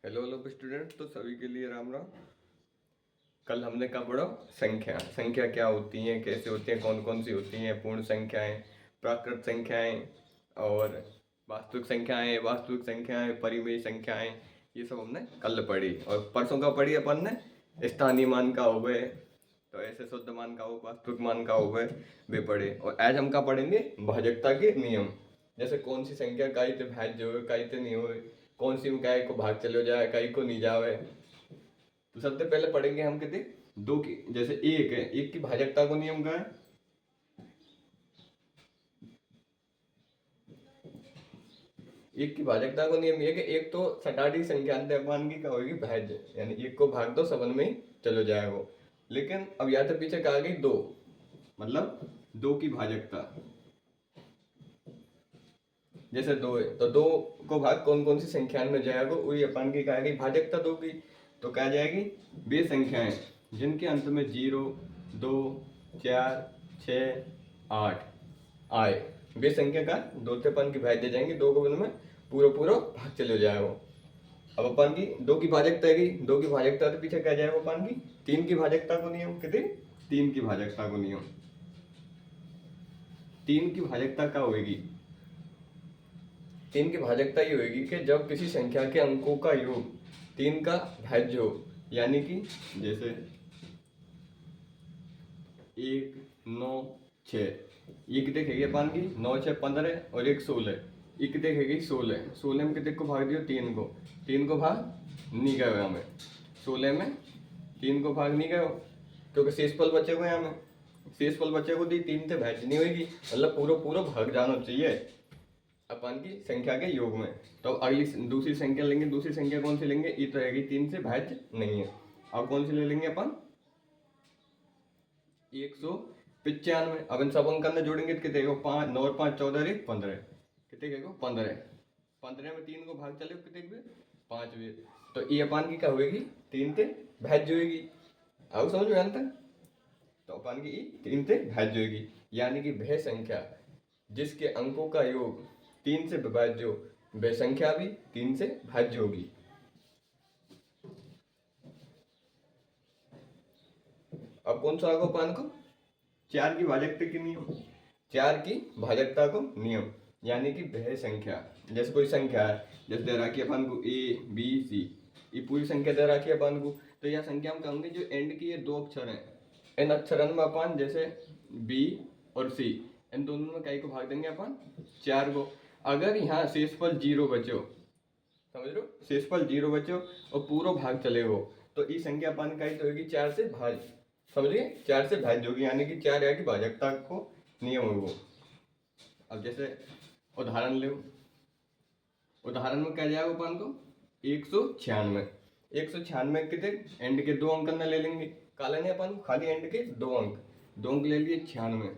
Hello hello student, तो सभी के लिए राम राम। कल हमने क्या पढ़ा? संख्या। संख्या क्या होती हैं, कैसे होती हैं, कौन कौन सी होती हैं, पूर्ण संख्याएं, प्राकृत संख्याएं और वास्तविक संख्याएं, परिमेय संख्याएं। ये सब हमने कल पढ़ी। और परसों का पढ़ी अपन ने स्थानीय मान का हो गए, तो ऐसे शुद्ध मान का हो, वास्तविक मान का हो गए, वे पढ़े। और आज हम क्या पढ़ेंगे? भाजकता के नियम। जैसे कौन सी संख्या काई ते भाज्य हो, काई ते नहीं हो, कौन सी में काय को भाग चलो जाए, काई को नहीं जावे। तो सबसे पहले पढ़ेंगे हम कितने दो की। जैसे एक है, एक की भाजकता को नियम का है। एक की भाजकता को नियम ये कि एक तो सटाटी संख्यांत अपान की क्या होगी? भाज्य, यानी एक को भाग दो, सबन में ही चलो जाएगा। लेकिन अब या तो पीछे कहा गई दो, मतलब दो की भाजकता। जैसे दो है तो दो को भाग कौन कौन सी संख्या में जाएगा, वही अपन की कहा गई भाजकता दो की। तो क्या जाएगी? वे संख्याएं जिनके अंत में 0, 2, 4, 6, 8 आए, वे संख्या का दो से अपन की भाज्य जाएंगे। दो को में पूरा पूरा भाग चले जाएगा। अब अपन की दो की भाजकता है, दो की भाजकता तो पीछे क्या जाएगा अपन की? तीन की भाजकता को नियम। कितने? तीन की भाजकता को नियम। तीन की भाजकता क्या होगी? तीन की भाजकता ये होगी कि जब किसी संख्या के अंकों का योग तीन का भाज्य हो, यानी कि जैसे 1, 9, 6, ये कितने खेगी अपन की? 9, 6, 15 और 1, 16। ये कितने खेगी? 16। 16 में कितने को भाग दियो? तीन को। तीन को भाग नहीं गए हमें। 16 में तीन को भाग नहीं गए, क्योंकि शेषफल बचे हुए हमें। शेषफल बचे को दी तीन से भाज्य नहीं होगी, मतलब पूरा पूरा भाग जाना चाहिए अपन की संख्या के योग में। तो अगली दूसरी संख्या लेंगे। दूसरी संख्या कौन सी लेंगे? ये तो रहेगी तीन से भाज्य नहीं है। अब कौन सी ले लेंगे अपन? 195। अब इन सब अंक में जोड़ेंगे तो कितने? 5, 9 और 5, 14, 15। कितने के? 15। 15 में तीन को भाग चले कितने के? 5 वे। तो ये अपन की क्या होगी? तीन से भाज्य होगी। अब समझ में आता? तो अपन की तीन से भाज्य होगी, यानी कि वह संख्या जिसके अंकों का योग तीन से विभाज्य हो, वह संख्या भी तीन से भाज्य होगी। अब कौन सा आगो पान को? चार की भाजकता के नियम। चार की भाजकता को नियम, यानी कि वह संख्या, जैसे कोई संख्या है, जैसे दे रखी है अपन को A, B, C, ये पूरी संख्या दे रखी है अपन को। तो यह संख्या हम कहेंगे जो एंड की ये दो अक्षर हैं, इन अक्षरन में अपन जैसे B और C, इन दोनों में कई को भाग देंगे अपन? चार को। अगर यहाँ शेषफल 0 बचो, समझ लो, शेषफल 0 बचो और पूरा भाग चले हो, तो इस संख्या अपन का ही तो होगी चार से भाज्य। समझिए, चार से भाज्य होगी, यानी कि चार की भाजकता को नियम होगा। अब जैसे उदाहरण लो, उदाहरण में क्या जाएगा अपन को? 196। 196 कितने? एंड के दो अंक में ले लेंगे। का लेने अपन? खाली एंड के दो अंक। दो अंक ले लिए 96।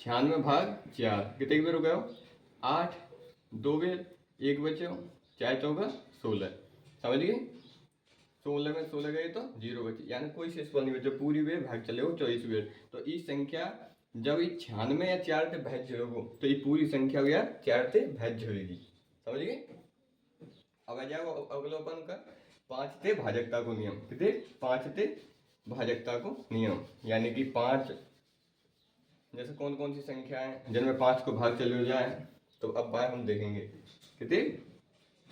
96 भाग 4 कितने बेर हो गए? 8। 2 बेर, 1 बचे, 4 चौका 16। समझ गए? 16 में 16 गए तो 0 बचे, यानी कोई शेषफल नहीं बचे, पूरी बेर भाग चले हो 24 बेर। तो इस संख्या जब ये 96 या 4 से भाज्य होगो, तो ये पूरी संख्या या 4 से भाज्य होगी। समझ गए? अब आ जाओ अवलोकन का 5 से भाजकता को नियम। कितने? 5 से भाजकता को नियम, यानी कि 5 जैसे कौन कौन सी संख्या है जिनमें 5 को भाग चले जाए, तो अब बार हम देखेंगे। कितने?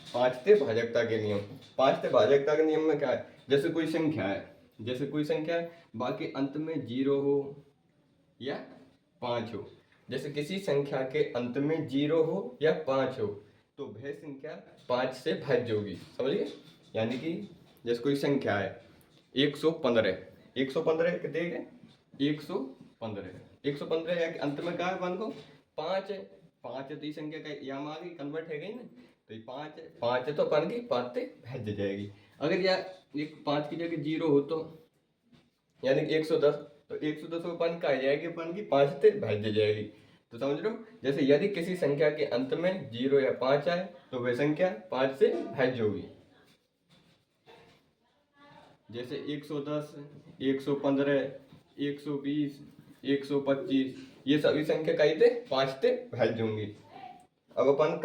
5 से भाजकता के नियम। 5 से भाजकता के नियम में क्या है? जैसे कोई संख्या है, जैसे कोई संख्या है, बाकी अंत में 0 हो या 5 हो। जैसे किसी संख्या के अंत में 0 हो या 5 हो, तो वह संख्या 5 से भाज्य होगी। समझिए? यानी कि जैसे कोई संख्या है 115। 115 कितने है? 115। 115 या अंत में क्या है अपन को? 5 है। 5 है तो इस संख्या का यहाँ आ गई, कन्वर्ट है गई ना। तो ये 5 है, 5 है तो अपन की 5 से भाज्य जाएगी। अगर यार एक 5 की जगह 0 हो तो यानी कि 110, तो 110 अपन का आ जाएगी अपन की 5 से भाज्य जाएगी। तो समझ लो, जैसे यदि किसी संख्या के अंत में 0 या 5 आए, तो वह संख्या 5 से भाज्य होगी। जैसे 110, 115, 120, 125, ये सभी संख्या कई थे 5 से भाज्य होंगी। अब अपन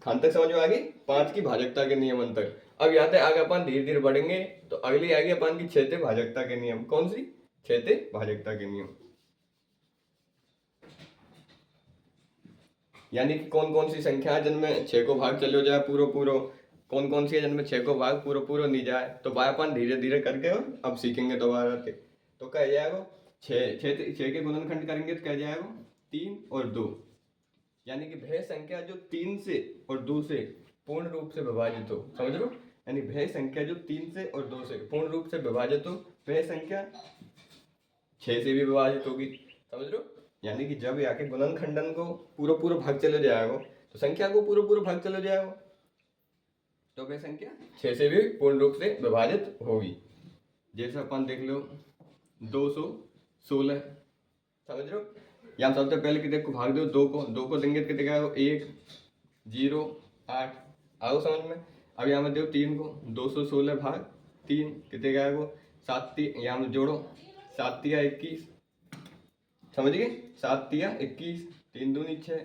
खान तक समझ में आ गई? 5 की भाजकता के नियम तक। अब यहाँ से आगे अपन धीरे धीरे बढ़ेंगे तो अगली आएगी अपन की छेते भाजकता के नियम। कौन सी? छेते भाजकता के नियम। यानी कि कौन कौन सी संख्या है जिनमें 6 को भाग चलो जाए पूरा पूरा, कौन कौन सी है जिनमें 6 को भाग पूरा पूरा नहीं जाए। तो भाई अपन धीरे धीरे करके और अब सीखेंगे दोबारा से। तो कह जाएगा 6 के गुणनखंड करेंगे तो कह जाएगा 3 और 2। यानी कि भय संख्या जो 3 से और 2 से पूर्ण रूप से विभाजित हो, समझ लो। यानी भय संख्या जो 3 से और 2 से पूर्ण रूप से विभाजित हो, भय संख्या 6 से भी विभाजित होगी, समझ लो। यानी कि जब यहाँ के गुणनखंडन को पूरा पूरा भाग चले जाएगा तो संख्या को पूरा पूरा भाग चले जाएगा, तो वह संख्या 6 से भी पूर्ण रूप से विभाजित होगी। जैसे अपन देख लो 216, समझ लो। यहाँ सबसे पहले कितने को भाग दो, 2 को देंगे तो कितने का 1 0 8, आओ समझ में। अब यहाँ में दो 3 को, 216 भाग 3 कितने का है वो 7, यहाँ में जोड़ो 7 तिया 21, समझ गए। 7 तिया 21, 3 दूनी 6,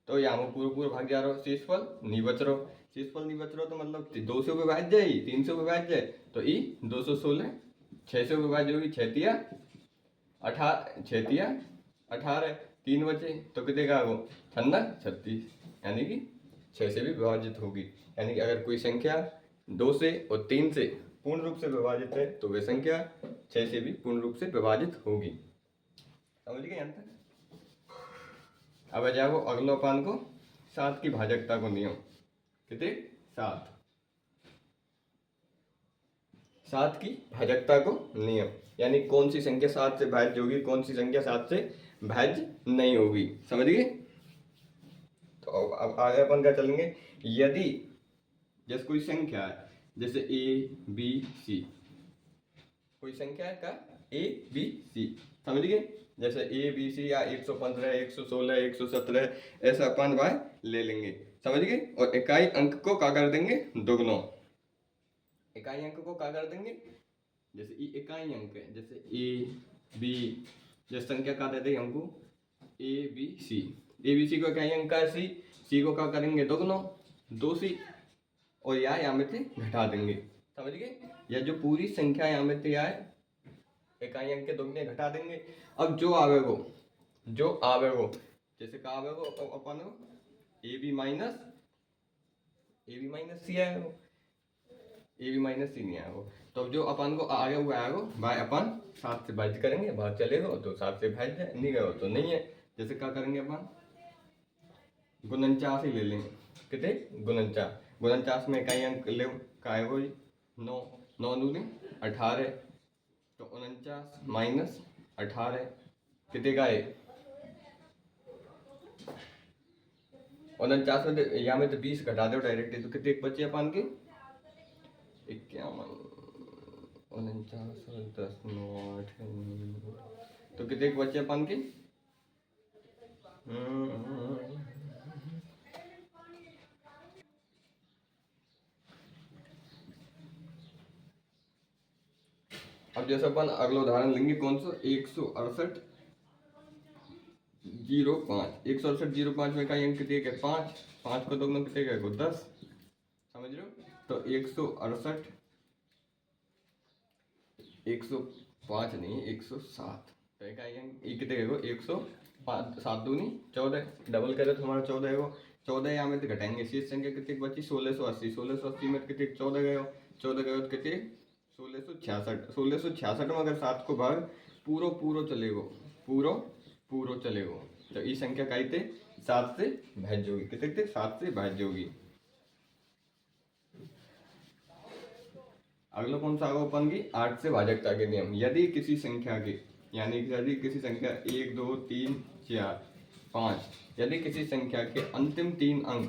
तो यहाँ में पूरा पूरा भाग जा रहा हो, शेषफल नहीं बच रहा। शेषफल नहीं बच रहा तो मतलब 2 से विभाज्य जाए, 3 से विभाज्य जाए, तो ई 216 6 से विभाज्य होगी, 6 तिया 18, 3 बचे तो कितने का वो 36, यानी कि 6 से भी विभाजित होगी। यानी कि अगर कोई संख्या 2 से और 3 से पूर्ण रूप से विभाजित है तो वह संख्या 6 से भी पूर्ण रूप से विभाजित होगी, समझ गए यहाँ तक। अब आ जाओ अगला पान को 7 की भाजकता को नियम। कितने 7 की भाजकता को नियम, यानी कौन सी संख्या 7 से भाज्य होगी, कौन सी संख्या 7 से भाज्य नहीं होगी, समझ गए। तो अब आगे अपन क्या चलेंगे। यदि जैसे कोई संख्या है, जैसे ABC, कोई संख्या है का ABC, समझ गए। जैसे ABC या 115 116 117 ऐसा अपन भाई ले लेंगे, समझ गए। और इकाई अंक को क्या कर देंगे, दुगुना। इकाई अंक को क्या कर देंगे, जैसे इकाई अंक है, जैसे AB, जैसे संख्या क्या देते हैं हमको ABC को इकाई अंक है C को क्या करेंगे दुगुना 2C, और यहाँ में से घटा देंगे, समझ गए। या जो पूरी संख्या यहाँ में से आए इकाई अंक के दुगने घटा देंगे। अब जो आवेगो जैसे का आवेगो अपन AB माइनस C आएगा, AB माइनस C नहीं आएगा। तो जो अपन को आगे हुआ आएगा भाई अपन 7 से भाज्य करेंगे, भाग चलेगा तो 7 से भाज्य, नहीं गए तो नहीं है। जैसे क्या करेंगे अपन 49 ही ले लेंगे, कितने 49 में इकाई अंक ले का है वो 9 9 दूनी 18, तो 49 माइनस 18 कितने का है 49 में तो यहाँ में तो 20 घटा दो डायरेक्टली, तो कितने बचे अपन के 51, 49 10 9 8, तो कितने बचे अपन के अब जैसे अपन अगला उदाहरण लेंगे कौन सा 168 05 में का अंक कितने का 5 को दोगुना कितने का 10, समझ रहे हो। तो 168 105 नहीं 107, तो इकाई अंक कितने का 105 7 दूनी 14, डबल करे तो हमारा 14 है। 14 यहाँ में तो घटाएंगे, शेष संख्या कितनी बची 1680 में कितने 14 गए तो कितने 1666 में अगर 7 को भाग पूरा चलेगा तो ये संख्या कही थे 7 से भाज्य होगी, कितने थे 7 से भाज्य होगी। अगला कौन सा आगे अपन की 8 से भाजकता के नियम। यदि किसी संख्या के, यानी यदि किसी संख्या 1 2 3 4 5, यदि किसी संख्या के अंतिम 3 अंक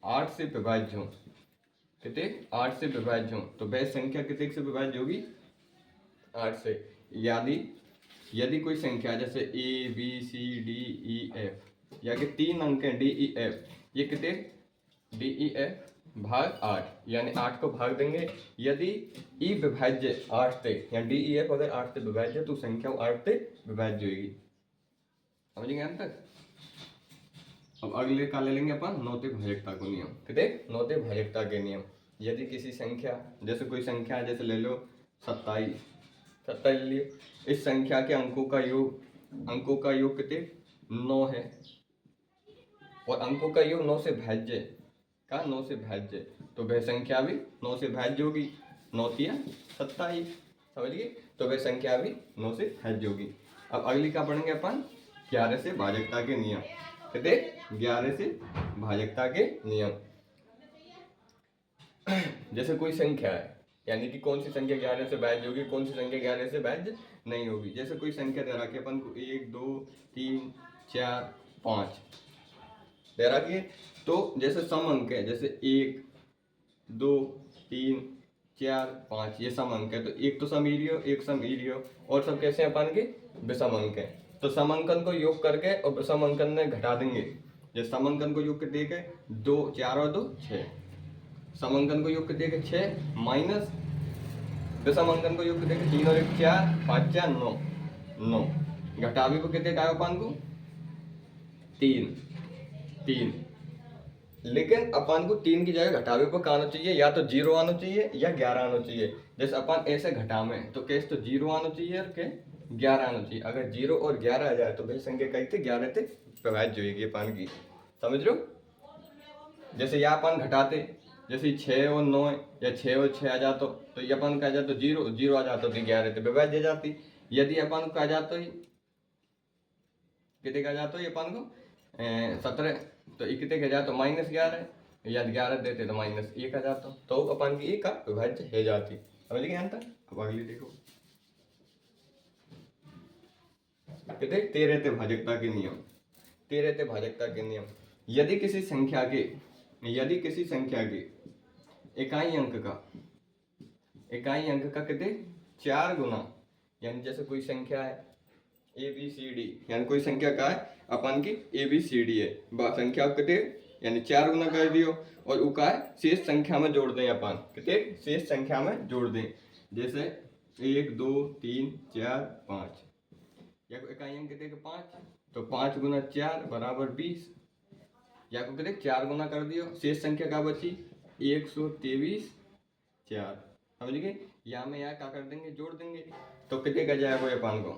8 से विभाज्य हो, कितने 8 से विभाज्य हो, तो वह संख्या कितने से विभाज्य होगी 8 से। यदि कोई संख्या जैसे ABCDEF, या के 3 अंक हैं DEF, ये कितने DEF भाग 8, यानी 8 को भाग देंगे। यदि ई विभाज्य 8 से, या DEF अगर 8 से विभाज्य तो संख्या 8 से विभाज्य होगी, समझेंगे यहाँ तक। अब अगले का ले लेंगे अपन नौते भाजकता को नियम, कितने नौते भाजकता के नियम। यदि किसी संख्या, जैसे कोई संख्या जैसे ले लो 27, 27 ले लिए, इस संख्या के अंकों का योग कितने 9 है और अंकों का योग 9 से भाज्य का 9 से भाज्य, तो वह संख्या भी 9 से भाज्य होगी। 9 तिया 27, समझिए, तो वह संख्या भी 9 से भाज्य होगी। अब अगली क्या पढ़ेंगे अपन, 11 से भाजकता के नियम। कहते 11 से भाजकता के नियम। जैसे कोई संख्या है, यानी कि कौन सी संख्या 11 से भाज्य होगी, कौन सी संख्या 11 से भाज्य नहीं होगी। जैसे कोई संख्या दे रखी है अपन को 1 2 3 4 5 दे रखी है, तो जैसे सम अंक है, जैसे 1 2 3 4 5 ये सम अंक है, तो एक तो सम ईरियो एक सम ईरियो, और सब कैसे अपन के विषम अंक है। तो समांकन को योग करके और विषम अंकन में घटा देंगे। जैसे समांकन को योग करके देखे 2 4 और 2 6, समांकन को योग करके 6 माइनस विषम अंकन को योग करके 3 और 1 4 5 4 9 9, घटावे को कितने का अपन को 3, लेकिन अपन को 3 की जगह घटावे पर आना चाहिए, या तो 0 आना चाहिए या 11 आना चाहिए। जैसे अपन ऐसे घटावे तो कैसे, तो 0 आना चाहिए और के 11 आना चाहिए। अगर 0 और 11 आ जाए तो भाई संख्या कही थे 11 थे प्रभाज्य होगी अपन की, समझ रहे हो। जैसे यहाँ अपन घटाते, जैसे 6 और 9 या 6 और 6 आ जाता तो ये अपन का आ जाता 0 0 आ जाता तो 11 थे विभाज्य जाती। यदि अपन को आ जाता ही कितने का जाता है अपन को 17, तो ये कितने का जाता -11, या 11 देते तो -1 आ जाता, तो अपन की 1 का विभाज्य है जाती। समझ गए अंतर। अब अगली देखो, कितने 13 थे भाजकता के नियम। 13 थे भाजकता के नियम। यदि किसी संख्या के इकाई अंक का कितने 4 गुना, यानी जैसे कोई संख्या है ABCD, यानी कोई संख्या का है अपन की ABCD है, संख्या कितने यानी 4 गुना कर दियो और उ का शेष संख्या में जोड़ दें अपन, कितने शेष संख्या में जोड़ दें। जैसे 1 2 3 4 5, या को इकाई अंक कितने 5, तो 5 गुना 4 बराबर 20, या को कितने 4 गुना कर दियो, शेष संख्या का बची 123 4, समझ गए। यहाँ में यहाँ क्या कर देंगे जोड़ देंगे, तो कितने का जाएगा अपन को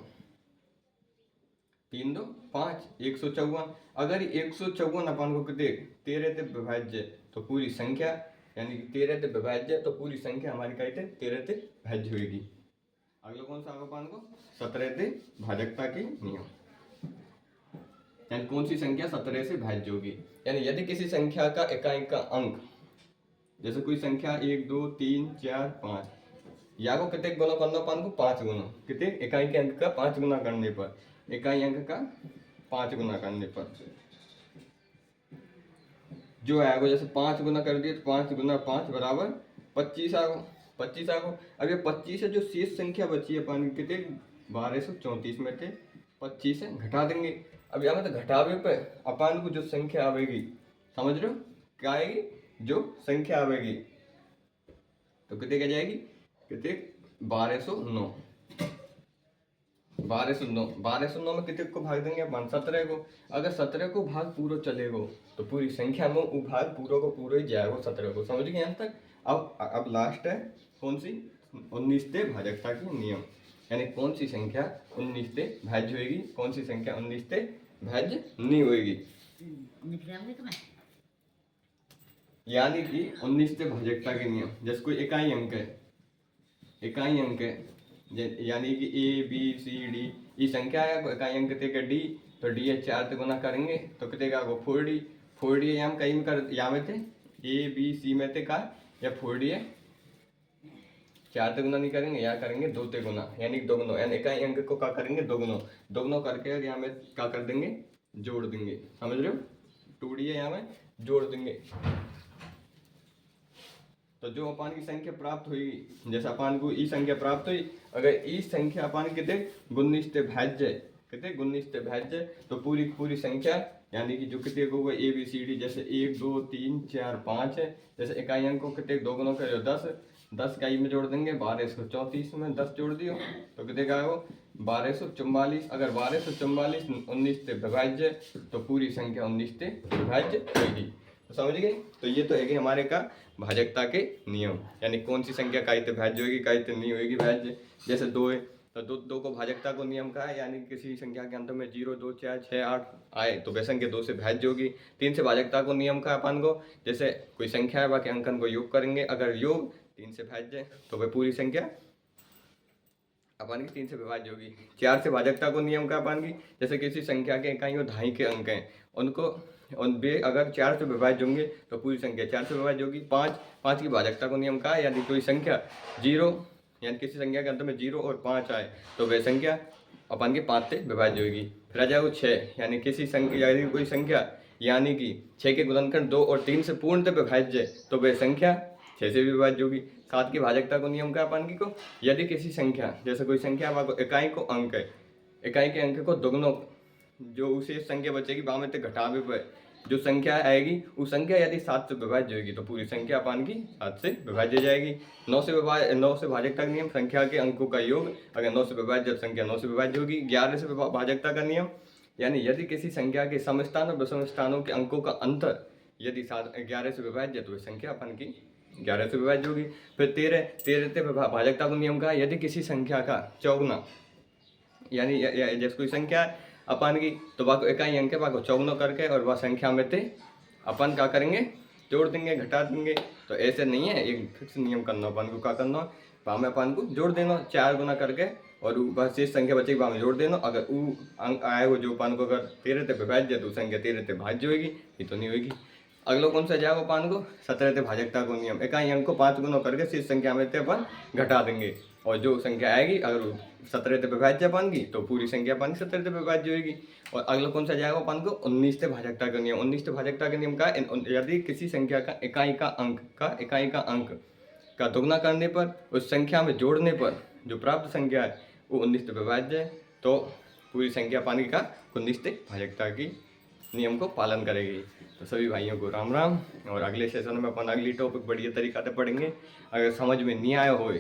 3 2 5 154। अगर 154 अपन को कितने 13 से विभाज्य, तो पूरी संख्या यानी 13 से विभाज्य, तो पूरी संख्या हमारी कहते 13 से भाज्य होगी। अगला कौन सा अपन को 17 से भाजकता के नियम, यानी कौन सी संख्या 17 से भाज्य होगी। यानी यदि किसी संख्या का इकाई का अंक, जैसे कोई संख्या 1 2 3 4 5, या को कितने गुना करना अपन को 5 गुना, कितने इकाई के अंक का 5 गुना करने पर, इकाई अंक का 5 गुना करने पर जो आएगा, जैसे 5 गुना कर दिए तो 5 गुना 5 बराबर 25 आगो 25 आगो। अब ये 25 है जो शेष संख्या बची है अपन कितने 1234 में थे 25 से घटा देंगे। अब यहाँ में तो घटावे पे अपन को जो संख्या आवेगी, समझ रहे हो क्या आएगी, जो संख्या आवेगी तो कितने क्या जाएगी, कितने 1209 में कितने को भाग देंगे अपन 17 को। अगर 17 को भाग पूरा चलेगा तो पूरी संख्या में वो भाग पूरा को पूरा ही जाएगा 17 को, समझ गए यहाँ तक। अब लास्ट है कौन सी 19 से भाजकता के नियम, यानी कौन सी संख्या 19 से भाज्य होगी, कौन सी संख्या 19 से भाज्य नहीं होगी। यानी कि 19 से भाजकता के नियम, जैसे कोई इकाई अंक है यानी कि ABCD ये संख्या है, इकाई अंक थे D, तो D है 4 से गुना करेंगे तो कितने का 4D है, यहाँ कहीं कर यहाँ में थे ABC में थे का या 4D है, 4 से गुना नहीं करेंगे, यहाँ करेंगे 2 से गुना, यानी 2 गुना, यानी इकाई अंक को क्या करेंगे 2 गुना करके यहाँ में क्या कर देंगे जोड़ देंगे, समझ रहे हो 2D है यहाँ में जोड़ देंगे। तो जो अपन की संख्या प्राप्त हुई, जैसे अपन को ई संख्या प्राप्त हुई, अगर ई संख्या अपन कितने 19 से भाज्य, तो पूरी संख्या यानी कि जो कितने को ABCD, जैसे 1 2 3 4 5 है, जैसे इकाई अंक को कितने 2 गुना करो 10 इकाई में जोड़ देंगे 1234 में 10 जोड़ दियो तो कितने का है वो 1244। अगर 1244 19 से विभाज्य तो पूरी संख्या 19 से विभाज्य होगी। समझ गए। तो ये तो है कि हमारे का भाजकता के नियम, यानी कौन सी संख्या कायित भाज्य होगी, कायित नहीं होगी भाज्य। जैसे 2 है तो दो को भाजकता को नियम का है, यानी किसी संख्या के अंत में 0, 2, 4, 6, 8 आए तो वह संख्या 2 से भाज्य होगी। 3 से भाजकता को नियम का अपन को, जैसे कोई संख्या है बाकी अंकन को योग करेंगे, अगर योग 3 से भाज्य तो वह पूरी संख्या अपन की 3 से विभाज्य होगी। 4 से भाजकता को नियम का अपन की, जैसे किसी संख्या के इकाई और दहाई के अंक हैं उनको वे अगर 4 से विभाज्य होंगे तो पूरी संख्या 4 से विभाज्य होगी। 5 की भाजकता को नियम का है, यदि कोई संख्या 0 यानी किसी संख्या के अंत में 0 और 5 आए तो वह संख्या अपन के 5 से विभाज्य होगी। फिर आ जाएगा 6, यानी किसी संख्या यदि कोई संख्या यानी कि 6 के गुणनखंड 2 और 3 से पूर्णतः विभाज्य तो वह संख्या 6 से विभाज्य होगी। 7 की भाजकता को नियम का अपन की को, यदि किसी संख्या जैसे कोई संख्या इकाई को अंक है, इकाई के अंक को दोगुना जो उसे संख्या बचेगी बामे तक घटावे पर जो संख्या आएगी वो संख्या यदि 7 से विभाज्य होगी तो पूरी संख्या अपन की 7 से विभाज्य जाएगी। 9 से भाजकता का नियम, संख्या के अंकों का योग, अगर 9 से विभाज्य संख्या 9 से विभाज्य होगी। 11 से भाजकता का नियम, यानी यदि किसी संख्या के समस्थान और विषम स्थानों के अंकों का अंतर यदि 11 से विभाज्य तो वह संख्या अपन की 11 से विभाज्य होगी। फिर 13 से भाजकता को नियम का, यदि किसी संख्या का चौगुना यानी जैसे कोई संख्या अपन की तो वह को इकाई अंक है वह को चौगुना करके और वह संख्या में थे अपन क्या करेंगे जोड़ देंगे, घटा देंगे। तो ऐसे नहीं है, एक फिक्स नियम करना अपन को, क्या करना वहाँ में अपन को जोड़ देना 4 गुना करके और वह शेष संख्या बचेगी वहाँ में जोड़ देना। अगर वो अंक आए हो जो अपन को अगर 13 से विभाज्य तो संख्या 13 से भाज्य होगी, ये तो नहीं होगी। अगला कौन सा जाएगा अपन को 17 से भाजकता को नियम, इकाई अंक को 5 गुना करके शेष संख्या में से अपन घटा देंगे और जो संख्या आएगी अगर 17 से विभाज्य अपन की तो पूरी संख्या अपन की 17 से विभाज्य होगी। और अगला कौन सा जाएगा अपन को 19 से भाजकता का नियम। 19 से भाजकता के नियम का, यदि किसी संख्या का इकाई का अंक का दोगुना करने पर उस संख्या में जोड़ने पर जो प्राप्त संख्या है वो 19 से विभाज्य है तो पूरी संख्या पानी का 19 से भाजकता की नियम को पालन करेगी। तो सभी भाइयों को राम राम, और अगले सेशन में अपन अगली टॉपिक बढ़िया तरीका से पढ़ेंगे। अगर समझ में नहीं आया हो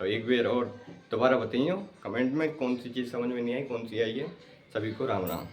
तो एक बार और दोबारा बताइए कमेंट में कौन सी चीज़ समझ में नहीं आई, कौन सी आई है। सभी को राम राम।